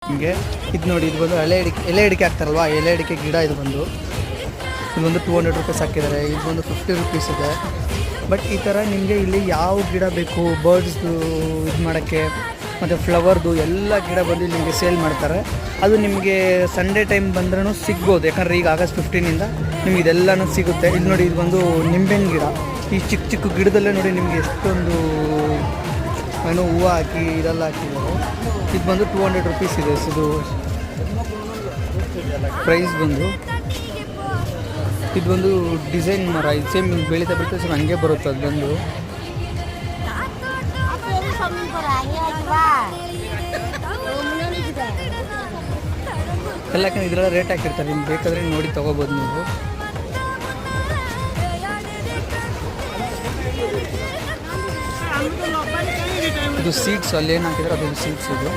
ನಿಮಗೆ ಇದು ನೋಡಿ, ಇದು ಬಂದು ಎಲೆ ಅಡಿಕೆ ಹಾಕ್ತಾರಲ್ವ, ಎಲೆ ಅಡಿಕೆ ಗಿಡ ಇದು ಬಂದು 200 ರೂಪೀಸ್ ಹಾಕಿದ್ದಾರೆ. ಇದು ಬಂದು 50 ರೂಪೀಸ್ ಇದೆ. ಬಟ್ ಈ ಥರ ನಿಮಗೆ ಇಲ್ಲಿ ಯಾವ ಗಿಡ ಬೇಕು, ಬರ್ಡ್ಸ್ದು ಇದು ಮಾಡೋಕ್ಕೆ ಮತ್ತು ಫ್ಲವರ್ದು ಎಲ್ಲ ಗಿಡ ಬಂದು ನಿಮಗೆ ಸೇಲ್ ಮಾಡ್ತಾರೆ. ಅದು ನಿಮಗೆ ಸಂಡೇ ಟೈಮ್ ಬಂದ್ರೂ ಸಿಗ್ಬೋದು, ಯಾಕಂದರೆ ಈಗ ಆಗಸ್ಟ್ 15ಇಂದ ನಿಮ್ಗೆ ಇದೆಲ್ಲನೂ ಸಿಗುತ್ತೆ. ಇದು ನೋಡಿ, ಇದು ಬಂದು ನಿಂಬೆಹಣ್ಣು ಗಿಡ. ಈ ಚಿಕ್ಕ ಚಿಕ್ಕ ಗಿಡದಲ್ಲೇ ನೋಡಿ ನಿಮಗೆ ಎಷ್ಟೊಂದು ಏನೋ ಹೂವು ಹಾಕಿ ಇದೆಲ್ಲ ಹಾಕಿದ್ದಾರೆ. ಇದು ಬಂದು 200 ರೂಪೀಸ್ ಇದೆ. ಇದು ಪ್ರೈಸ್ ಬಂದು ಇದು ಒಂದು ಡಿಸೈನ್ ಮರ. ಇದು ಸೇಮ್ ಬೆಳೀತಾ ಬೆಳೀತಾ ಸೇಮ್ ಹಂಗೆ ಬರುತ್ತೆ. ಅದು ಬಂದು ಎಲ್ಲ ಇದೆಲ್ಲ ರೇಟ್ ಹಾಕಿರ್ತಾರೆ, ನಿಮ್ಗೆ ಬೇಕಾದರೆ ನೋಡಿ ತೊಗೋಬೋದು ನೀವು. ಇದು ಸೀಡ್ಸ್ ಅಲ್ಲಿ ಏನು ಹಾಕಿದ್ರೆ ಅದೊಂದು ಸೀಡ್ಸ್ ಇದು.